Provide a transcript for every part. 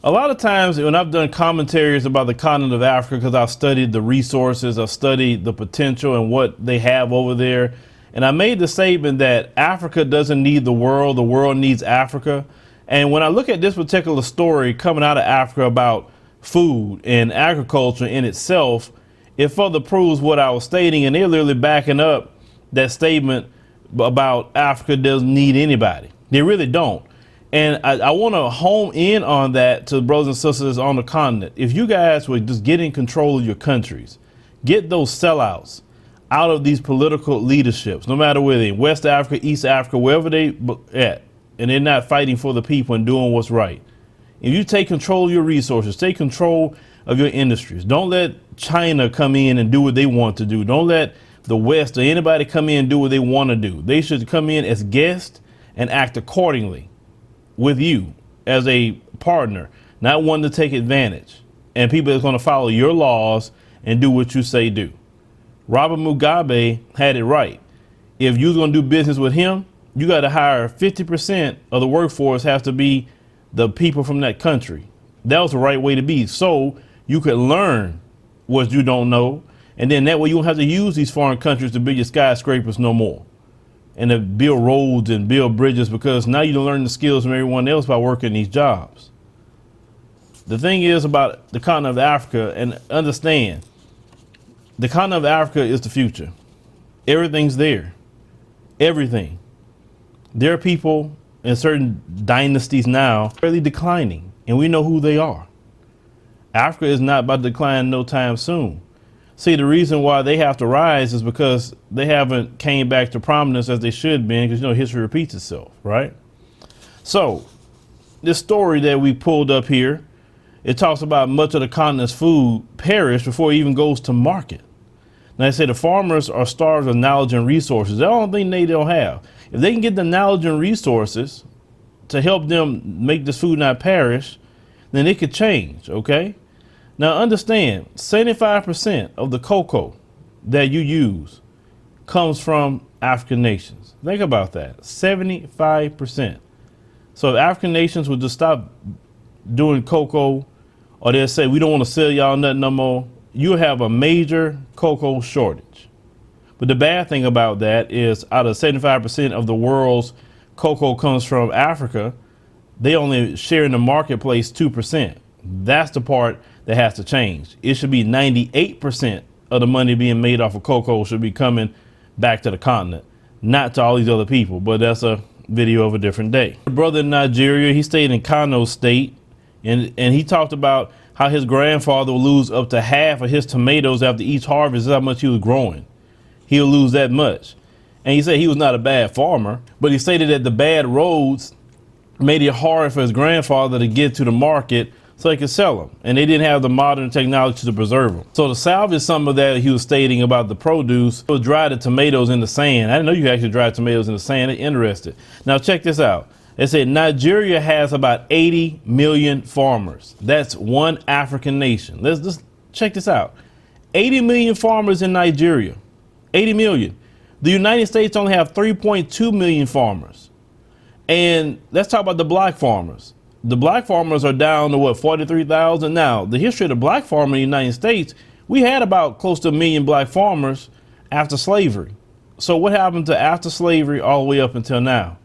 A lot of times when I've done commentaries about the continent of Africa, because I've studied the resources, I've studied the potential and what they have over there. And I made the statement that Africa doesn't need the world needs Africa. And when I look at this particular story coming out of Africa about food and agriculture in itself, it further proves what I was stating, and they're literally backing up that statement about Africa doesn't need anybody. They really don't. And I want to home in on that to brothers and sisters on the continent. If you guys would just get in control of your countries, get those sellouts out of these political leaderships, no matter where they're in West Africa, East Africa, wherever they at, and they're not fighting for the people and doing what's right. If you take control of your resources, take control of your industries. Don't let China come in and do what they want to do. Don't let the West or anybody come in and do what they want to do. They should come in as guests and act accordingly with you as a partner, not one to take advantage. And people that's going to follow your laws and do what you say do. Robert Mugabe had it right. If you're going to do business with him, you got to hire 50% of the workforce has to be the people from that country. That was the right way to be. So you could learn what you don't know. And then that way you won't have to use these foreign countries to build your skyscrapers no more. And to build roads and build bridges, because now you learn the skills from everyone else by working these jobs. The thing is about the continent of Africa, and understand, the continent of Africa is the future. Everything's there. Everything. There are people in certain dynasties now really declining, and we know who they are. Africa is not about to decline no time soon. See, the reason why they have to rise is because they haven't came back to prominence as they should be, because, you know, history repeats itself, right? So this story that we pulled up here, it talks about much of the continent's food perish before it even goes to market. Now, they say the farmers are starved of knowledge and resources. That's the only thing they don't have. If they can get the knowledge and resources to help them make this food not perish, then it could change, okay? Now understand, 75% of the cocoa that you use comes from African nations. Think about that, 75%. So if African nations would just stop doing cocoa, or they'll say, we don't want to sell y'all nothing no more, you'll have a major cocoa shortage. But the bad thing about that is out of 75% of the world's cocoa comes from Africa, they only share in the marketplace 2%. That's the part that has to change. It should be 98% of the money being made off of cocoa should be coming back to the continent, not to all these other people. But that's a video of a different day. A brother in Nigeria, he stayed in Kano State, and he talked about how his grandfather will lose up to half of his tomatoes after each harvest. That's how much he was growing. He'll lose that much. And he said he was not a bad farmer, but he stated that the bad roads made it hard for his grandfather to get to the market so he could sell them. And they didn't have the modern technology to preserve them. So to salvage some of that, he was stating about the produce, he would dry the tomatoes in the sand. I didn't know you could actually dry tomatoes in the sand. They're interested. Now check this out. They said Nigeria has about 80 million farmers. That's one African nation. Let's just check this out. 80 million farmers in Nigeria. 80 million. The United States only have 3.2 million farmers. And let's talk about the black farmers. The black farmers are down to what, 43,000 now. The history of the black farmer in the United States, we had about close to 1 million black farmers after slavery. So what happened to after slavery all the way up until now?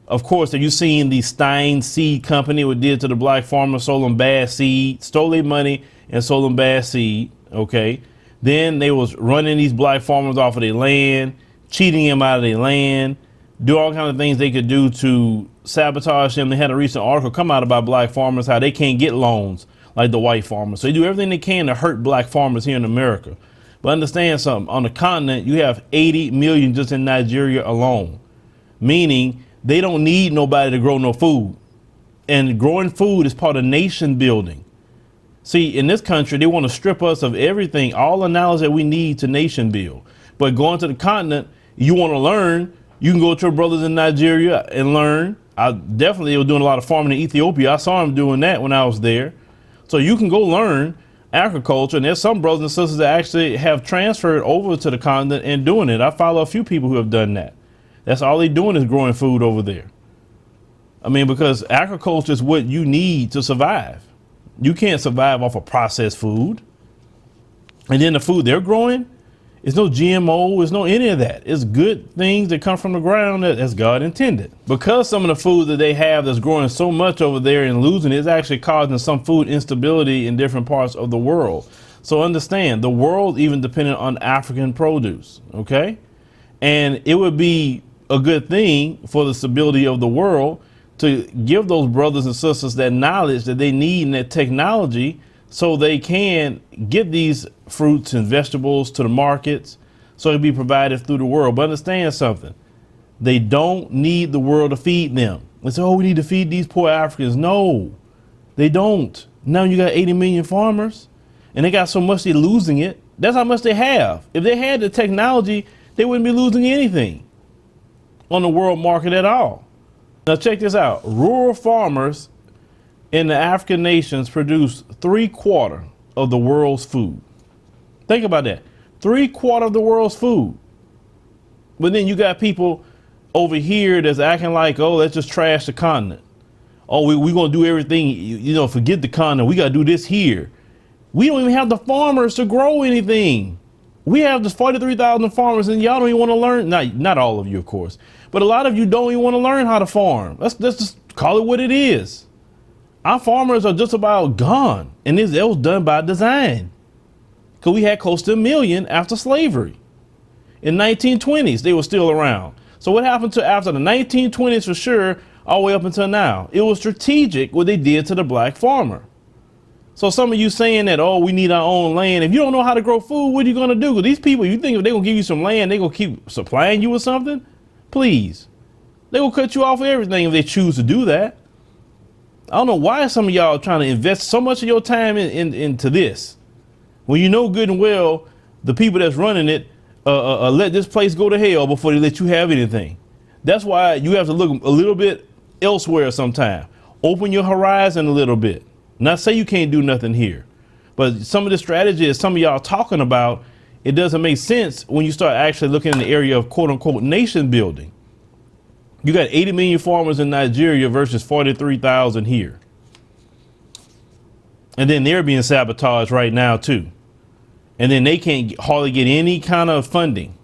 Of course, have you seen the Stein Seed Company, what did to the black farmers, sold them bad seed, stole their money and sold them bad seed, okay? Then they was running these black farmers off of their land, cheating them out of their land, do all kinds of things they could do to sabotage them. They had a recent article come out about black farmers, how they can't get loans like the white farmers. So they do everything they can to hurt black farmers here in America. But understand something, on the continent, you have 80 million just in Nigeria alone, meaning they don't need nobody to grow no food. And growing food is part of nation building. See, in this country, they want to strip us of everything, all the knowledge that we need to nation build. But going to the continent, you want to learn, you can go to your brothers in Nigeria and learn. I definitely was doing a lot of farming in Ethiopia. I saw them doing that when I was there. So you can go learn agriculture. And there's some brothers and sisters that actually have transferred over to the continent and doing it. I follow a few people who have done that. That's all they're doing is growing food over there. I mean, because agriculture is what you need to survive. You can't survive off of processed food. And then the food they're growing, it's no GMO, it's no any of that. It's good things that come from the ground as God intended. Because some of the food that they have that's growing so much over there and losing is actually causing some food instability in different parts of the world. So understand, the world even dependent on African produce, okay? And it would be a good thing for the stability of the world to give those brothers and sisters that knowledge that they need and that technology so they can get these fruits and vegetables to the markets so it can be provided through the world. But understand something, they don't need the world to feed them. They say, oh, we need to feed these poor Africans. No, they don't. Now you got 80 million farmers and they got so much they're losing it. That's how much they have. If they had the technology, they wouldn't be losing anything on the world market at all. Now check this out. Rural farmers in the African nations produce 3/4 of the world's food. Think about that. 3/4 of the world's food. But then you got people over here that's acting like, oh, let's just trash the continent. Oh, we're going to do everything, you know, forget the continent. We got to do this here. We don't even have the farmers to grow anything. We have just 43,000 farmers and y'all don't even want to learn. Not all of you, of course, but a lot of you don't even want to learn how to farm. Let's just call it what it is. Our farmers are just about gone. And it was done by design. Because we had close to 1 million after slavery. In 1920s, they were still around. So what happened to after the 1920s for sure, all the way up until now? It was strategic what they did to the black farmer. So some of you saying that, oh, we need our own land. If you don't know how to grow food, what are you going to do? Because these people, you think if they're going to give you some land, they're going to keep supplying you with something? Please. They will cut you off of everything if they choose to do that. I don't know why some of y'all are trying to invest so much of your time into this. When you know good and well, the people that's running it let this place go to hell before they let you have anything. That's why you have to look a little bit elsewhere sometime. Open your horizon a little bit. Not say you can't do nothing here, but some of the strategies some of y'all talking about, it doesn't make sense when you start actually looking in the area of quote unquote nation building. You got 80 million farmers in Nigeria versus 43,000 here. And then they're being sabotaged right now too. And then they can't hardly get any kind of funding.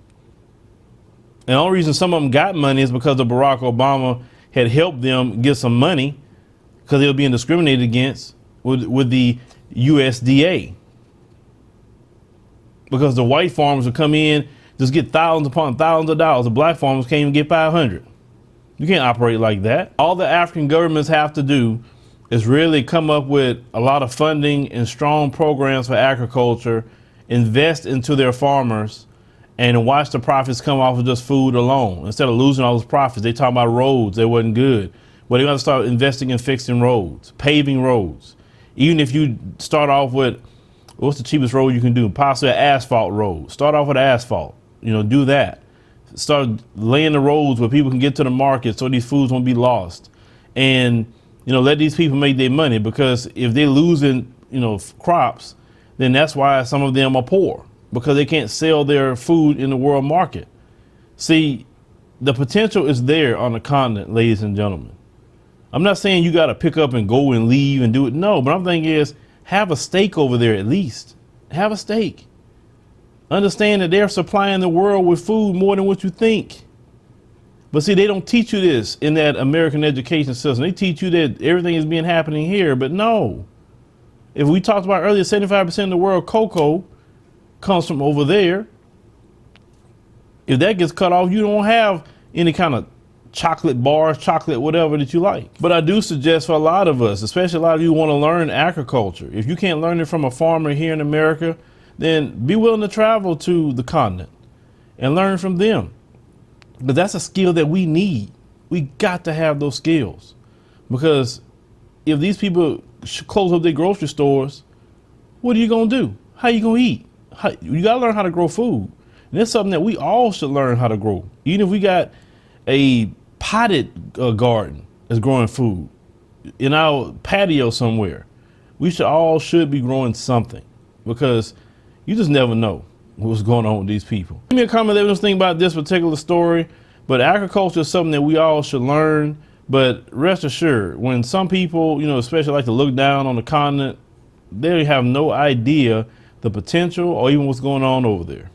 And the only reason some of them got money is because of Barack Obama had helped them get some money because they were being discriminated against with the USDA. Because the white farmers would come in, just get thousands upon thousands of dollars. The black farmers can't even get 500. You can't operate like that. All the African governments have to do is really come up with a lot of funding and strong programs for agriculture, invest into their farmers, and watch the profits come off of just food alone. Instead of losing all those profits, they talk about roads that wasn't good. But they're going to start investing in fixing roads, paving roads. Even if you start off with, what's the cheapest road you can do? Possibly an asphalt road. Start off with asphalt, do that. Start laying the roads where people can get to the market so these foods won't be lost. And, let these people make their money, because if they're losing, crops, then that's why some of them are poor, because they can't sell their food in the world market. See, the potential is there on the continent, ladies and gentlemen. I'm not saying you got to pick up and go and leave and do it. No, but I'm thinking is have a stake over there at least. Have a stake. Understand that they're supplying the world with food more than what you think. But see, they don't teach you this in that American education system. They teach you that everything is being happening here, but no. If we talked about earlier, 75% of the world cocoa comes from over there. If that gets cut off, you don't have any kind of chocolate bars, chocolate, whatever that you like. But I do suggest for a lot of us, especially a lot of you who want to learn agriculture, if you can't learn it from a farmer here in America, then be willing to travel to the continent and learn from them. But that's a skill that we need. We got to have those skills, because if these people close up their grocery stores, what are you going to do? How are you going to eat? You got to learn how to grow food. And it's something that we all should learn how to grow. Even if we got a potted garden that's growing food in our patio somewhere, we should be growing something, because you just never know what's going on with these people. Give me a comment, let me think about this particular story. But agriculture is something that we all should learn, But rest assured, when some people, especially like to look down on the continent, they have no idea the potential or even what's going on over there.